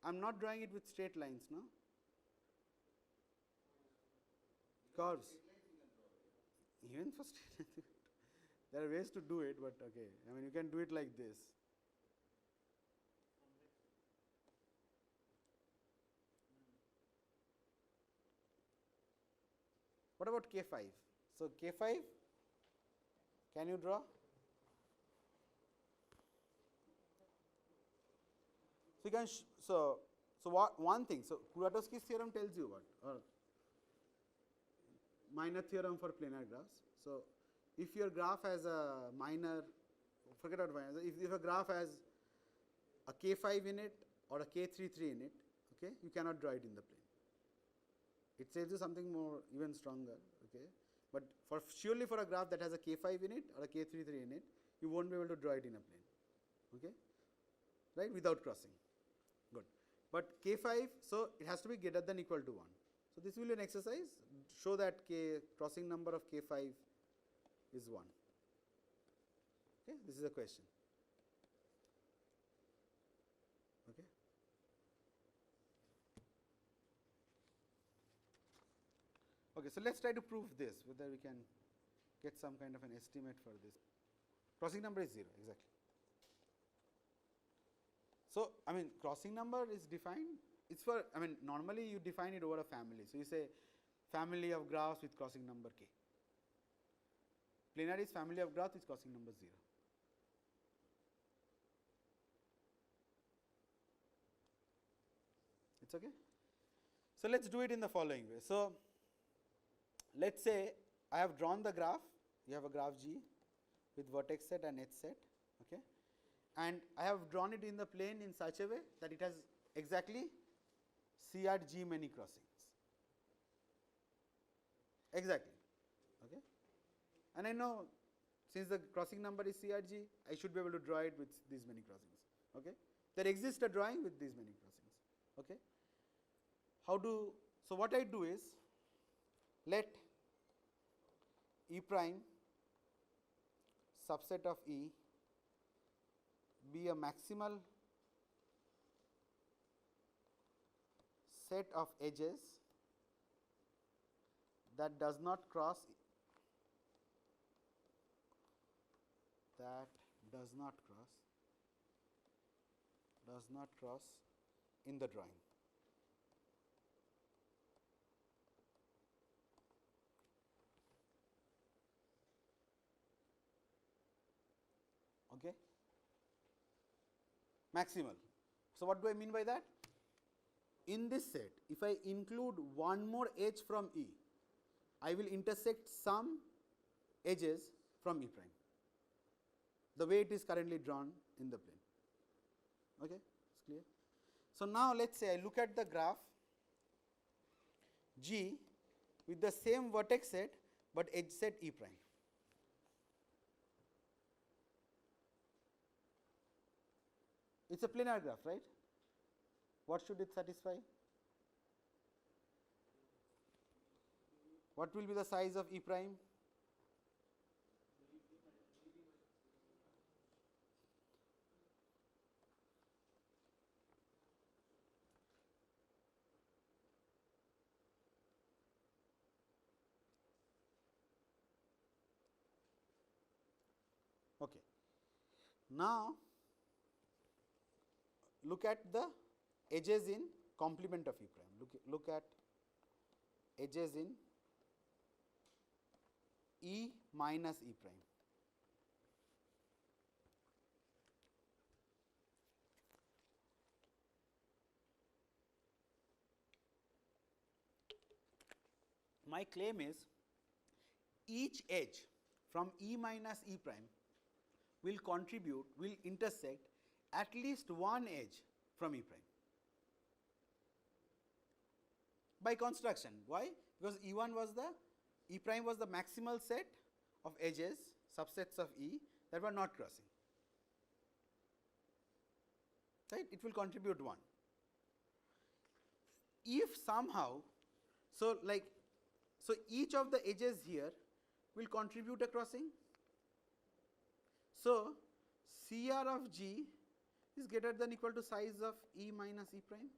Speaker 2: I am not drawing it with straight lines, no? Curves. Even for straight, there are ways to do it, but okay. I mean, you can do it like this. What about K5? So K5, can you draw? So you can so what one thing. So Kuratowski's theorem tells you what, or minor theorem for planar graphs. So if your graph has a minor, forget about minor. If a graph has a K5 in it or a K33 in it, okay, you cannot draw it in the plane. It tells you something more even stronger, okay. But for surely for a graph that has a K5 in it or a K33 in it, you won't be able to draw it in a plane, okay, right, without crossing. Good. But K5, so it has to be greater than or equal to 1. So this will be an exercise. Show that crossing number of K5 is 1. Okay, this is a question. Okay. Okay, so let's try to prove this, whether we can get some kind of an estimate for this. Crossing number is 0, exactly. So, I mean, crossing number is defined, it's for, I mean, normally you define it over a family. So, you say family of graphs with crossing number k. Planar is family of graphs with crossing number 0. It's okay? So, let's do it in the following way. So, let's say I have drawn the graph, you have a graph G with vertex set and edge set, okay, and I have drawn it in the plane in such a way that it has exactly CRG many crossings, exactly, okay, and I know since the crossing number is CRG, I should be able to draw it with these many crossings, okay. There exists a drawing with these many crossings, okay. So what I do is, let E prime subset of E be a maximal set of edges that does not cross in the drawing. okay, maximal. So, what do I mean by that? In this set, if I include one more edge from E, I will intersect some edges from E prime, the way it is currently drawn in the plane. Okay, it's clear. So, now let us say I look at the graph G with the same vertex set, but edge set E prime. It is a planar graph, right? What should it satisfy? What will be the size of E prime? Okay. Now, look at the edges in complement of E prime. Look at edges in E minus E prime. My claim is each edge from E minus E prime will contribute, will intersect at least one edge from E prime by construction. Why? Because E1 was the, E prime was the maximal set of edges, subsets of E that were not crossing, right. It will contribute 1. If somehow, so each of the edges here will contribute a crossing. So, CR of G is greater than equal to size of E minus E prime,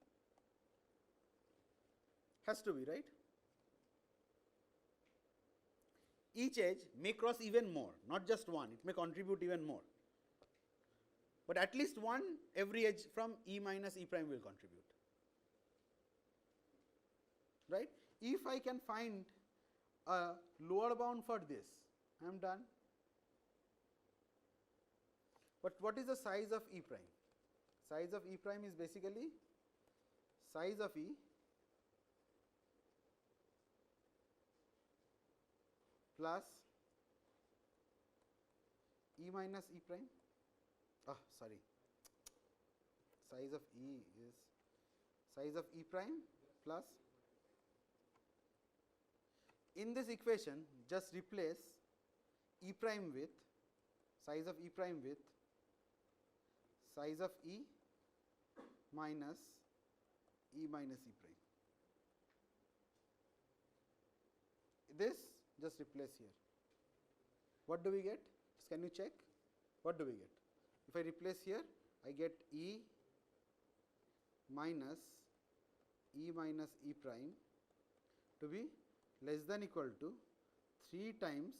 Speaker 2: has to be, right. Each edge may cross even more, not just one, it may contribute even more, but at least one every edge from E minus E prime will contribute, right. If I can find a lower bound for this, I am done. But what is the size of E prime? Size of E prime is basically size of E plus E minus E prime. Sorry, size of E is size of E prime plus, in this equation just replace E prime with size of E prime with size of E minus E minus E prime. This just replace here. What do we get? Can you check? What do we get? If I replace here, I get E minus E minus E prime to be less than equal to 3 times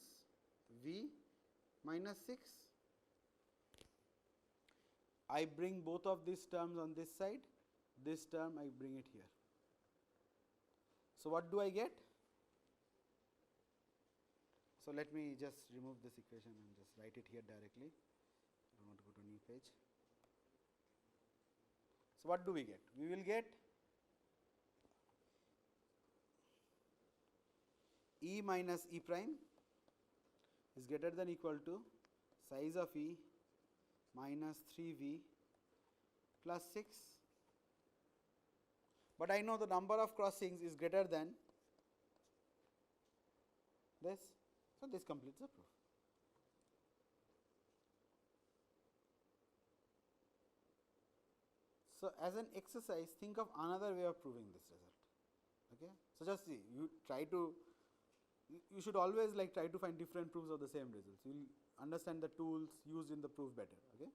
Speaker 2: V minus 6. I bring both of these terms on this side, this term I bring it here. So, what do I get? So, let me just remove this equation and just write it here directly. I do not want to go to a new page. So, what do we get? We will get E minus E prime is greater than equal to size of E minus 3V plus 6, but I know the number of crossings is greater than this. So, this completes the proof. So, as an exercise, think of another way of proving this result. Okay. So, just see, you try to, you should always try to find different proofs of the same results. You will understand the tools used in the proof better. Okay.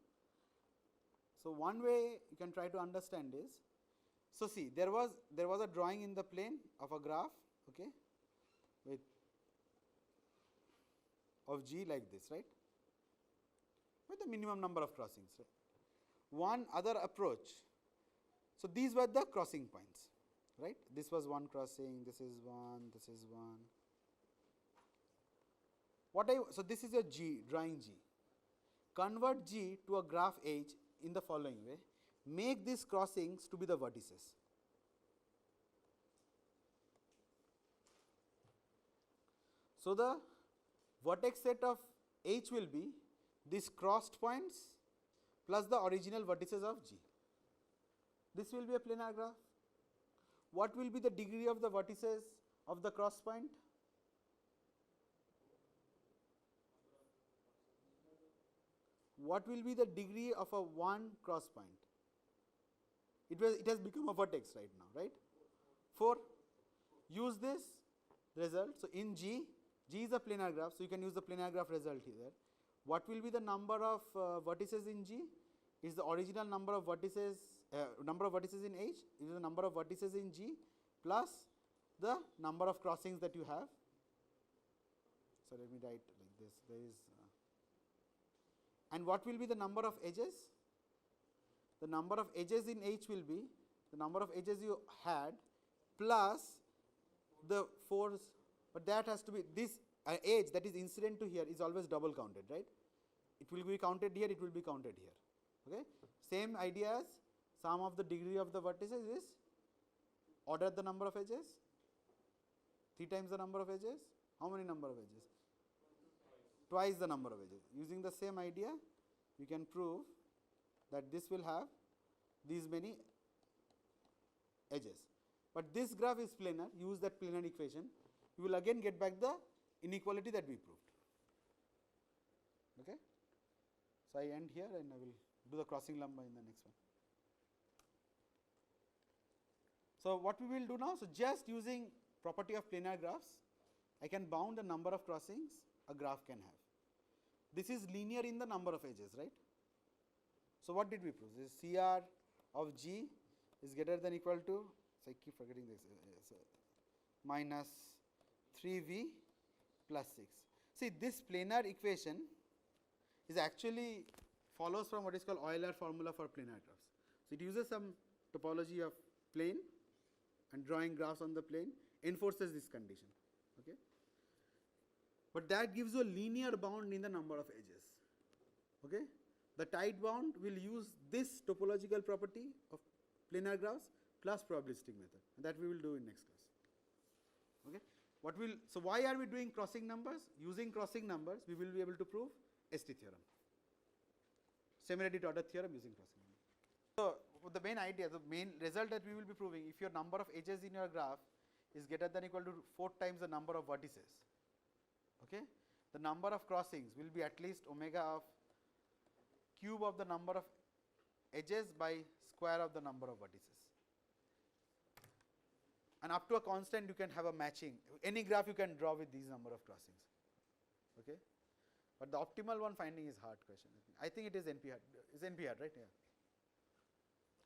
Speaker 2: So, one way you can try to understand is, so see, there was a drawing in the plane of a graph, okay, with of G like this, right, with the minimum number of crossings. Right. One other approach, so these were the crossing points, right. This was one crossing, this is one, this is one. So this is your G, drawing G. convert G to a graph H in the following way. Make these crossings to be the vertices. So, the vertex set of H will be these crossed points plus the original vertices of G. This will be a planar graph. What will be the degree of the vertices of the cross point? What will be the degree of a one cross point? It has become a vertex right now, right? 4. Use this result. So, in G is a planar graph, so you can use the planar graph result here. What will be the number of vertices in G? Is the original number of vertices in H, is the number of vertices in G plus the number of crossings that you have. So, let me write like this. There is and what will be the number of edges? The number of edges in H will be the number of edges you had plus the force, but that has to be this edge that is incident to here is always double counted, right? It will be counted here, it will be counted here. Okay. Same idea as sum of the degree of the vertices is order the number of edges, 3 times the number of edges. How many number of edges? Twice the number of edges. Using the same idea, you can prove that this will have these many edges. But this graph is planar. Use that planar equation. You will again get back the inequality that we proved. Okay. So, I end here and I will do the crossing lumber in the next one. So, what we will do now? So, just using property of planar graphs, I can bound the number of crossings a graph can have. This is linear in the number of edges, right? So, what did we prove? This CR of G is greater than equal to, so I keep forgetting this, minus 3V plus 6. See, this planar equation is actually follows from what is called Euler formula for planar graphs. So, it uses some topology of plane and drawing graphs on the plane enforces this condition. Okay. But that gives you a linear bound in the number of edges. Okay. The tight bound will use this topological property of planar graphs plus probabilistic method, and that we will do in next class. Okay. So, why are we doing crossing numbers? Using crossing numbers, we will be able to prove ST theorem, similarity to order theorem using crossing numbers. So, the main idea, the main result that we will be proving, if your number of edges in your graph is greater than equal to 4 times the number of vertices, okay, the number of crossings will be at least omega of cube of the number of edges by square of the number of vertices. And up to a constant you can have a matching, any graph you can draw with these number of crossings. Okay. But the optimal one finding is hard question. I think it is NP hard. Is NP hard, right? Yeah.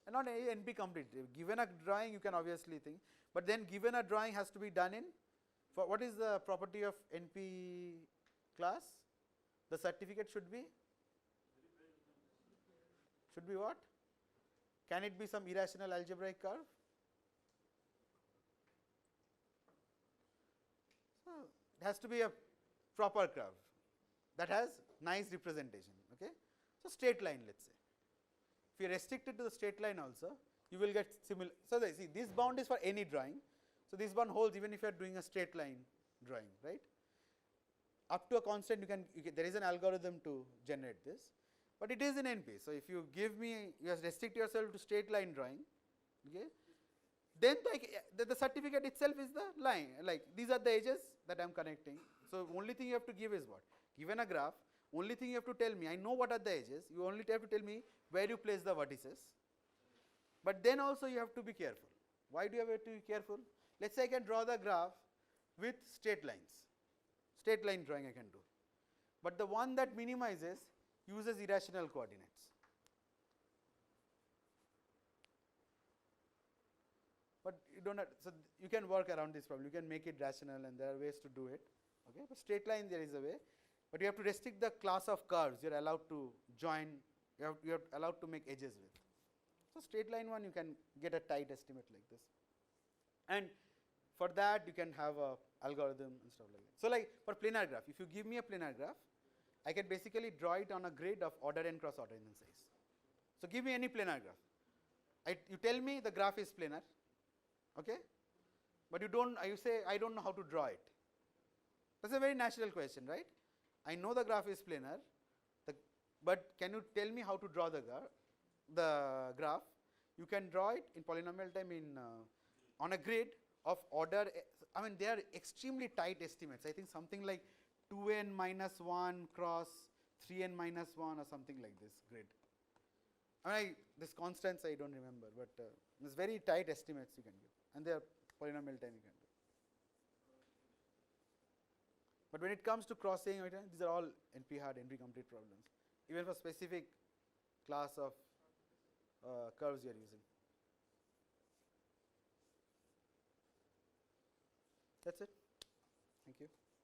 Speaker 2: And not NP complete. Given a drawing, you can obviously think, but then given a drawing has to be done in. For what is the property of NP class? The certificate should be what? Can it be some irrational algebraic curve? So, it has to be a proper curve that has nice representation. Okay. So, straight line, let us say. If you restrict it to the straight line also, you will get similar. So, see, this bound is for any drawing. So, this one holds even if you are doing a straight line drawing, right. Up to a constant you can there is an algorithm to generate this, but it is in NP. So, if you give me, you restrict yourself to straight line drawing, okay, then the certificate itself is the line, like these are the edges that I am connecting. So, only thing you have to give is what? Given a graph, only thing you have to tell me, I know what are the edges, you only have to tell me where you place the vertices, but then also you have to be careful. Why do you have to be careful? Let us say I can draw the graph with straight lines, straight line drawing I can do, but the one that minimizes uses irrational coordinates. But you don't have, so you can work around this problem, you can make it rational and there are ways to do it. Okay. But straight line there is a way, but you have to restrict the class of curves you are allowed to join, you are allowed to make edges with. So, straight line one you can get a tight estimate like this, and for that you can have a algorithm and stuff like that. So, like for planar graph, if you give me a planar graph, I can basically draw it on a grid of order n cross order n in size. So give me any planar graph. You tell me the graph is planar, okay? But you say I don't know how to draw it. That's a very natural question, right? I know the graph is planar, but can you tell me how to draw the graph? You can draw it in polynomial time on a grid of order. I mean, they are extremely tight estimates. I think something like 2n minus 1 cross 3n minus 1 or something like this grid. I mean, this constants I don't remember, but it's very tight estimates you can give, and they are polynomial time you can do. But when it comes to crossing, these are all NP-hard, NP-complete problems, even for specific class of curves you are using. That's it. Thank you.